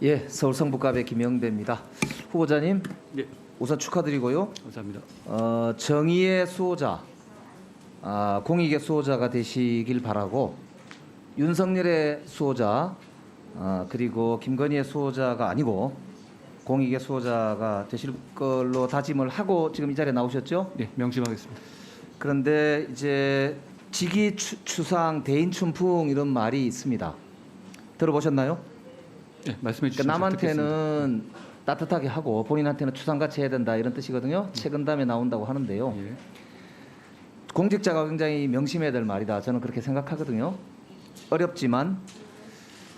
예, 서울 성북갑의 김영배입니다. 후보자님, 예, 우선 축하드리고요. 감사합니다. 정의의 수호자, 공익의 수호자가 되시길 바라고 윤석열의 수호자, 그리고 김건희의 수호자가 아니고 공익의 수호자가 되실 걸로 다짐을 하고 지금 이 자리에 나오셨죠? 예, 명심하겠습니다. 그런데 이제 직위 추상 대인 춘풍 이런 말이 있습니다. 들어보셨나요? 예, 말씀해 주시죠. 그러니까 남한테는 따뜻하게 하고 본인한테는 추상같이 해야 된다 이런 뜻이거든요. 책은담에 나온다고 하는데요. 예, 공직자가 굉장히 명심해야 될 말이다. 저는 그렇게 생각하거든요. 어렵지만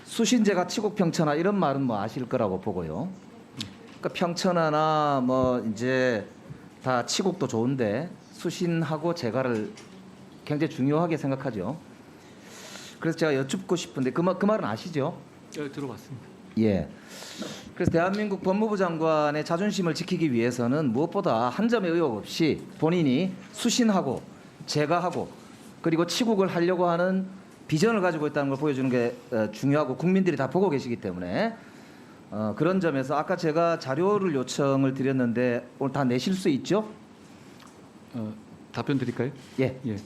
수신제가 치국평천하 이런 말은 뭐 아실 거라고 보고요. 그러니까 평천하나 뭐 이제 다 치국도 좋은데 수신하고 제가를 굉장히 중요하게 생각하죠. 그래서 제가 여쭙고 싶은데 그 말은 아시죠? 예, 들어봤습니다. 예. 그래서 대한민국 법무부 장관의 자존심을 지키기 위해서는 무엇보다 한 점의 의혹 없이 본인이 수신하고 제가하고 그리고 치국을 하려고 하는 비전을 가지고 있다는 걸 보여주는 게 중요하고 국민들이 다 보고 계시기 때문에 그런 점에서 아까 제가 자료를 요청을 드렸는데 오늘 다 내실 수 있죠? 답변 드릴까요? 예. 예,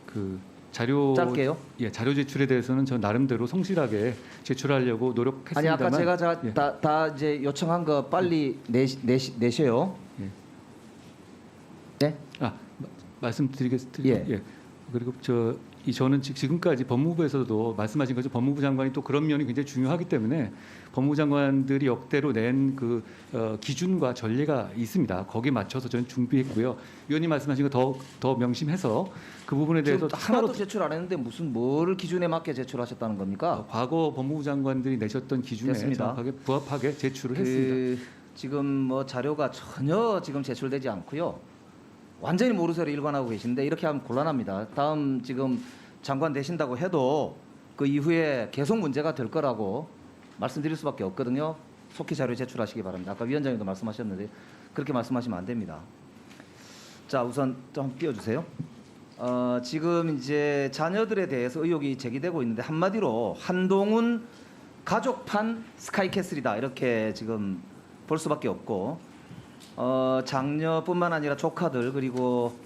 그 자료 짧게요. 예, 자료 제출에 대해서는 저 나름대로 성실하게 제출하려고 아니 노력했습니다만. 아까 제가 예, 다 이제 요청한 거 빨리 내셔요. 예. 네? 말씀드리겠습니다. 예. 예. 그리고 저는 지금까지 법무부에서도 말씀하신 것처럼 법무부 장관이 또 그런 면이 굉장히 중요하기 때문에 법무부 장관들이 역대로 낸 그 기준과 전례가 있습니다. 거기에 맞춰서 저는 준비했고요. 위원님 말씀하신 거 더 명심해서 그 부분에 대해서 지금 하나도 제출 안 했는데 무슨 뭘 기준에 맞게 제출하셨다는 겁니까? 과거 법무부 장관들이 내셨던 기준에 됐습니다. 정확하게 부합하게 제출을 했습니다. 지금 뭐 자료가 전혀 지금 제출되지 않고요. 완전히 모르쇠로 일관하고 계신데 이렇게 하면 곤란합니다. 다음 지금 장관 되신다고 해도 그 이후에 계속 문제가 될 거라고 말씀드릴 수밖에 없거든요. 속히 자료 제출하시기 바랍니다. 아까 위원장님도 말씀하셨는데 그렇게 말씀하시면 안 됩니다. 자, 우선 좀 띄워주세요. 지금 이제 자녀들에 대해서 의혹이 제기되고 있는데 한마디로 한동훈 가족판 스카이캐슬이다 이렇게 지금 볼 수밖에 없고 장녀뿐만 아니라 조카들 그리고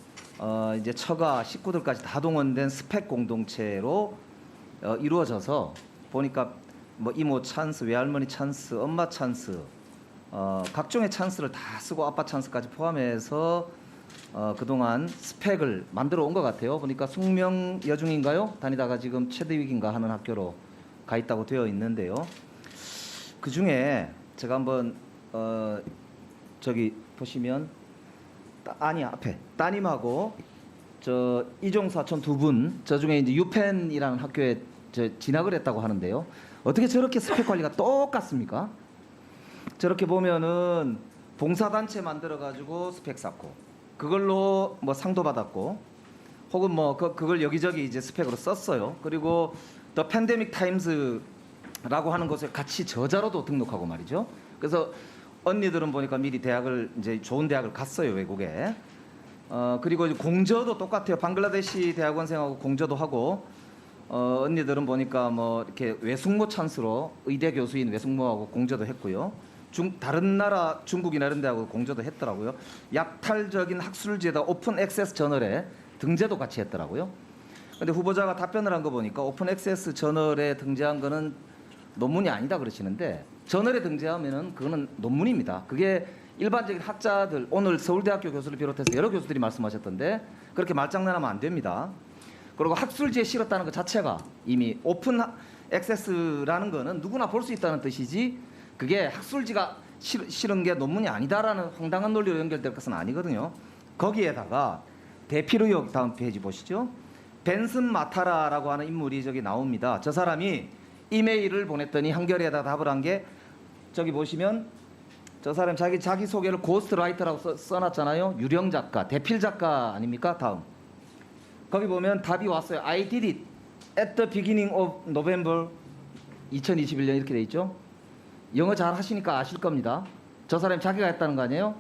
이제 처가 식구들까지 다 동원된 스펙 공동체로 이루어져서 보니까 뭐 이모 찬스, 외할머니 찬스, 엄마 찬스, 각종의 찬스를 다 쓰고 아빠 찬스까지 포함해서 그동안 스펙을 만들어 온 것 같아요. 보니까 숙명 여중인가요? 다니다가 지금 최대위기인가 하는 학교로 가 있다고 되어 있는데요. 그 중에 제가 한번 저기 보시면 앞에 따님하고 저 이종 사촌 두 분, 저 중에 이제 유펜이라는 학교에 진학을 했다고 하는데요. 어떻게 저렇게 스펙 관리가 똑같습니까? 저렇게 보면은 봉사단체 만들어 가지고 스펙 쌓고 그걸로 뭐 상도 받았고 혹은 뭐 그걸 여기저기 이제 스펙으로 썼어요. 그리고 더 팬데믹 타임스라고 하는 곳에 같이 저자로도 등록하고 말이죠. 그래서 언니들은 보니까 미리 대학을 이제 좋은 대학을 갔어요, 외국에. 그리고 이제 공저도 똑같아요. 방글라데시 대학원생하고 공저도 하고 언니들은 보니까 뭐 이렇게 외숙모 찬스로 의대 교수인 외숙모하고 공저도 했고요. 다른 나라 중국이나 이런 데하고 공저도 했더라고요. 약탈적인 학술지에다 오픈 액세스 저널에 등재도 같이 했더라고요. 근데 후보자가 답변을 한 거 보니까 오픈 액세스 저널에 등재한 거는 논문이 아니다 그러시는데 저널에 등재하면은 그거는 논문입니다. 그게 일반적인 학자들 오늘 서울대학교 교수를 비롯해서 여러 교수들이 말씀하셨던데 그렇게 말장난하면 안 됩니다. 그리고 학술지에 실었다는 것 자체가 이미 오픈 액세스라는 거는 누구나 볼 수 있다는 뜻이지 그게 학술지가 실은 게 논문이 아니다라는 황당한 논리로 연결될 것은 아니거든요. 거기에다가 대필 의혹 다음 페이지 보시죠. 벤슨 마타라라고 하는 인물이 저기 나옵니다. 저 사람이 이메일을 보냈더니 한겨레에다 답을 한 게 저기 보시면 저 사람 자기 소개를 고스트라이터라고 써놨잖아요. 유령 작가, 대필 작가 아닙니까? 다음 거기 보면 답이 왔어요. I did it at the beginning of November 2021년 이렇게 돼 있죠. 영어 잘 하시니까 아실 겁니다. 저 사람이 자기가 했다는 거 아니에요?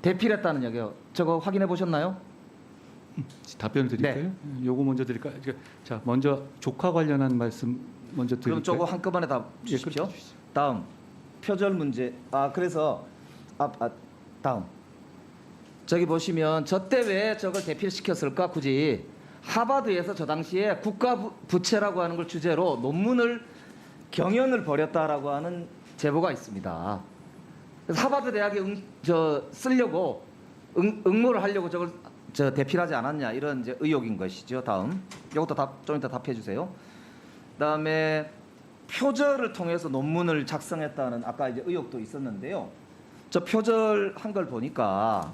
대필했다는 얘기요. 저거 확인해 보셨나요? 답변 드릴까요? 요거 먼저 드릴까요? 자, 먼저 조카 관련한 말씀 먼저 드릴까요? 그럼 저거 한꺼번에 다 주십시오. 다음 표절 문제. 그래서 다음. 저기 보시면 저 때 왜 저걸 대피를 시켰을까? 굳이 하버드에서 저 당시에 국가 부채라고 하는 걸 주제로 논문을 경연을 벌였다라고 하는 제보가 있습니다. 그래서 하버드 대학에 쓰려고 응모를 하려고 저걸 대필하지 않았냐 이런 이제 의혹인 것이죠. 다음. 이것도 좀 이따 답해 주세요. 그다음에 표절을 통해서 논문을 작성했다는 아까 이제 의혹도 있었는데요. 저 표절한 걸 보니까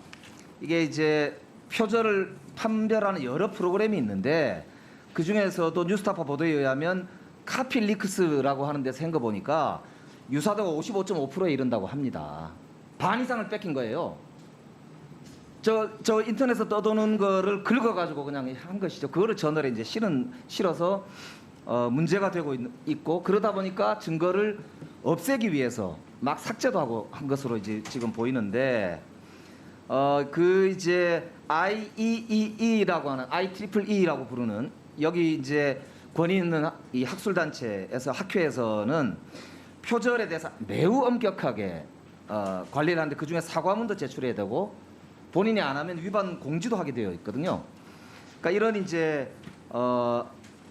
이게 이제 표절을 판별하는 여러 프로그램이 있는데 그 중에서도 뉴스타파 보도에 의하면 카필릭스라고 하는 데서 한 거 보니까 유사도가 55.5%에 이른다고 합니다. 반 이상을 뺏긴 거예요. 저 인터넷에 떠도는 거를 긁어가지고 그냥 한 것이죠. 그거를 저널에 이제 실어서 문제가 되고 있고 그러다 보니까 증거를 없애기 위해서 막 삭제도 하고 한 것으로 이제 지금 보이는데 그 이제 IEEE라고 하는 IEEE라고 부르는 여기 이제 권위 있는 이 학술 단체에서 학회에서는 표절에 대해서 매우 엄격하게 관리를 하는데 그 중에 사과문도 제출해야 되고 본인이 안 하면 위반 공지도 하게 되어 있거든요. 그러니까 이런 이제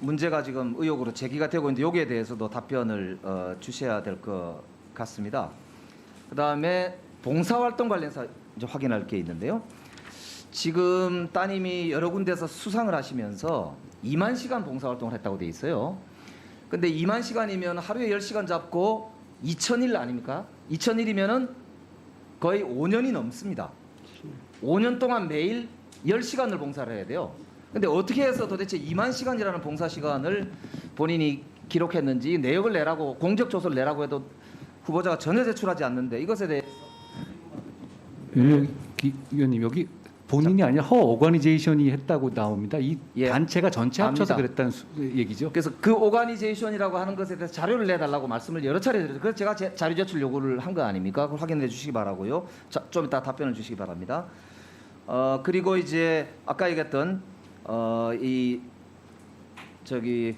문제가 지금 의혹으로 제기가 되고 있는데 여기에 대해서도 답변을 주셔야 될 것 같습니다. 그다음에 봉사활동 관련해서 이제 확인할 게 있는데요. 지금 따님이 여러 군데서 수상을 하시면서 2만 시간 봉사활동을 했다고 돼 있어요. 근데 2만 시간이면 하루에 10시간 잡고 2,000일 아닙니까? 2,000일이면은 거의 5년이 넘습니다. 5년 동안 매일 10시간을 봉사를 해야 돼요. 근데 어떻게 해서 도대체 2만 시간이라는 봉사 시간을 본인이 기록했는지 내역을 내라고 공적 조서를 내라고 해도 후보자가 전혀 제출하지 않는데 이것에 대해 위원님 여기 본인이 아니라 허 오거니제이션이 했다고 나옵니다. 이 예. 단체가 전체 합쳐서 압니다. 그랬다는 얘기죠. 그래서 그 오가니제이션이라고 하는 것에 대해서 자료를 내달라고 말씀을 여러 차례 드렸어요. 그래서 제가 자료 제출 요구를 한 거 아닙니까? 그걸 확인해 주시기 바라고요. 좀 이따 답변을 주시기 바랍니다. 그리고 이제 아까 얘기했던 이 저기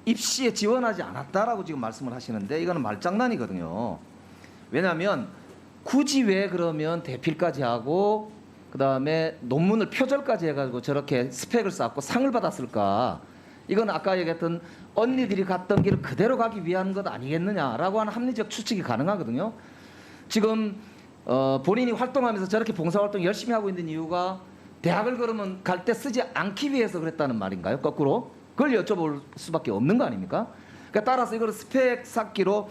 입시에 지원하지 않았다라고 지금 말씀을 하시는데 이거는 말장난이거든요. 왜냐하면 굳이 왜 그러면 대필까지 하고 그다음에 논문을 표절까지 해가지고 저렇게 스펙을 쌓고 상을 받았을까? 이건 아까 얘기했던 언니들이 갔던 길을 그대로 가기 위한 것 아니겠느냐라고 하는 합리적 추측이 가능하거든요. 지금 본인이 활동하면서 저렇게 봉사활동 열심히 하고 있는 이유가 대학을 그러면 갈 때 쓰지 않기 위해서 그랬다는 말인가요? 거꾸로 그걸 여쭤볼 수밖에 없는 거 아닙니까? 그러니까 따라서 이걸 스펙 쌓기로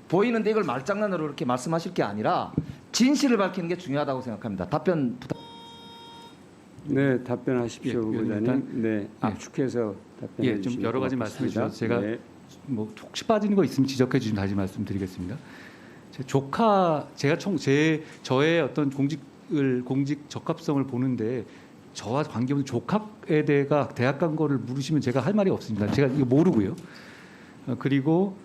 보이는데 이걸 말장난으로 이렇게 말씀하실 게 아니라 진실을 밝히는 게 중요하다고 생각합니다. 답변 부탁. 네, 답변하십시오, 예, 후보자님. 네, 예. 압축해서 답변해 예, 좀 주시면 여러 가지 말씀해 고맙습니다. 주셔서 제가 네. 뭐 혹시 빠지는 거 있으면 지적해 주시면 다시 말씀드리겠습니다. 제 제가 저의 어떤 공직 적합성을 보는데 저와 관계없는 조카에 대해가 대학 간 거를 물으시면 제가 할 말이 없습니다. 제가 이거 모르고요. 그리고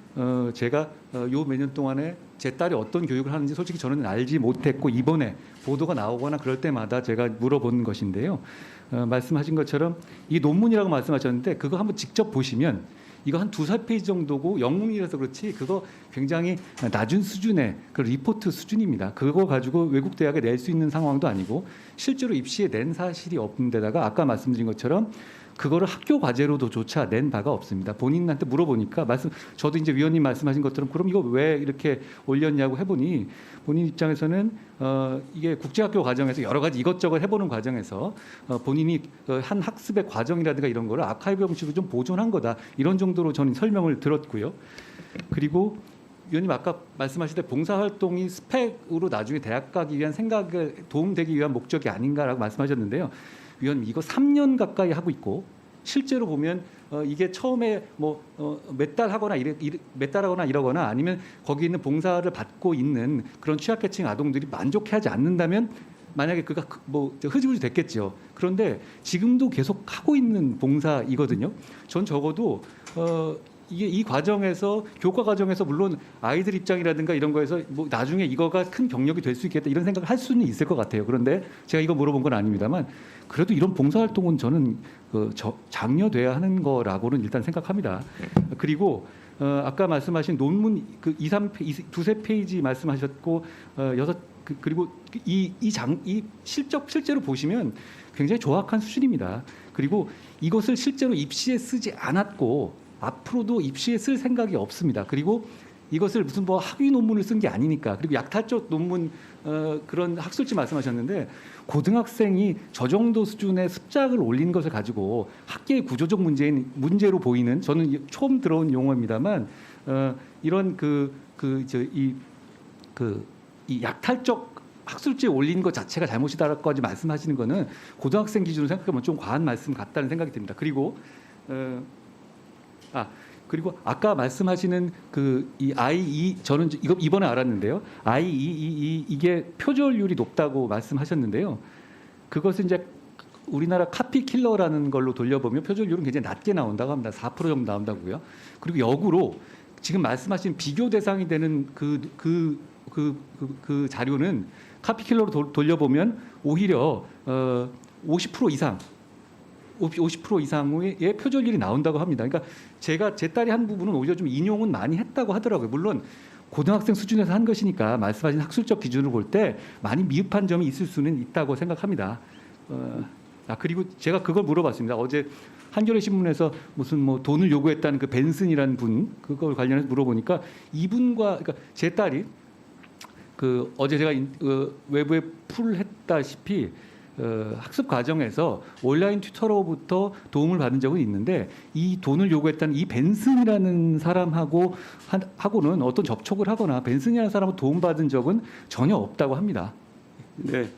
제가 요 몇 년 동안에 제 딸이 어떤 교육을 하는지 솔직히 저는 알지 못했고 이번에 보도가 나오거나 그럴 때마다 제가 물어본 것인데요. 말씀하신 것처럼 이 논문이라고 말씀하셨는데 그거 한번 직접 보시면 이거 한 2-3페이지 정도고 영문이라서 그렇지 그거 굉장히 낮은 수준의 그 리포트 수준입니다. 그거 가지고 외국 대학에 낼 수 있는 상황도 아니고 실제로 입시에 낸 사실이 없는 데다가 아까 말씀드린 것처럼 그거를 학교 과제로도조차 낸 바가 없습니다. 본인한테 물어보니까 저도 이제 위원님 말씀하신 것처럼 그럼 이거 왜 이렇게 올렸냐고 해보니 본인 입장에서는 이게 국제학교 과정에서 여러 가지 이것저것 해보는 과정에서 본인이 한 학습의 과정이라든가 이런 거를 아카이브 형식으로 좀 보존한 거다 이런 정도로 저는 설명을 들었고요. 그리고 위원님 아까 말씀하실 때 봉사활동이 스펙으로 나중에 대학 가기 위한 생각에 도움되기 위한 목적이 아닌가라고 말씀하셨는데요. 위원님 이거 3년 가까이 하고 있고 실제로 보면 이게 처음에 뭐 몇 달 하거나 몇 달 하거나 이러거나 아니면 거기 있는 봉사를 받고 있는 그런 취약계층 아동들이 만족해하지 않는다면 만약에 그가 뭐 흐지부지 됐겠죠. 그런데 지금도 계속 하고 있는 봉사이거든요. 전 적어도 이게 이 과정에서 교과 과정에서 물론 아이들 입장이라든가 이런 거에서 뭐 나중에 이거가 큰 경력이 될 수 있겠다 이런 생각을 할 수는 있을 것 같아요. 그런데 제가 이거 물어본 건 아닙니다만 그래도 이런 봉사활동은 저는 장려돼야 하는 거라고는 일단 생각합니다. 그리고 아까 말씀하신 논문 그 2-3 페이지 말씀하셨고 그리고 이 실제로 보시면 굉장히 조악한 수준입니다. 그리고 이것을 실제로 입시에 쓰지 않았고 앞으로도 입시에 쓸 생각이 없습니다. 그리고 이것을 무슨 뭐 학위 논문을 쓴 게 아니니까. 그리고 약탈적 논문 그런 학술지 말씀하셨는데 고등학생이 저 정도 수준의 습작을 올린 것을 가지고 학계의 구조적 문제로 보이는, 저는 처음 들어온 용어입니다만 이런 이 약탈적 학술지에 올린 것 자체가 잘못이다라고까지 말씀하시는 거는 고등학생 기준으로 생각하면 좀 과한 말씀 같다는 생각이 듭니다. 그리고 그리고 아까 말씀하시는 이 IE, 저는 이번에 알았는데요. IEEE 이게 표절률이 높다고 말씀하셨는데요. 그것은 이제 우리나라 카피 킬러라는 걸로 돌려보면 표절률은 굉장히 낮게 나온다고 합니다. 4% 정도 나온다고요. 그리고 역으로 지금 말씀하신 비교 대상이 되는 그 자료는 카피킬러로 돌려보면 오히려 50% 이상 50% 이상의 표절률이 나온다고 합니다. 그러니까 제 딸이 한 부분은 오히려 좀 인용은 많이 했다고 하더라고요. 물론 고등학생 수준에서 한 것이니까 말씀하신 학술적 기준으로 볼 때 많이 미흡한 점이 있을 수는 있다고 생각합니다. 그리고 제가 그걸 물어봤습니다. 어제 한겨레 신문에서 무슨 뭐 돈을 요구했다는 그 벤슨이라는 분, 그걸 관련해서 물어보니까 이분과, 그러니까 제 딸이 어제 제가 외부에 풀했다시피 학습 과정에서 온라인 튜터로부터 도움을 받은 적은 있는데 이 돈을 요구했다는 이 벤슨이라는 사람하고는 어떤 접촉을 하거나 벤슨이라는 사람을 도움받은 적은 전혀 없다고 합니다. 네.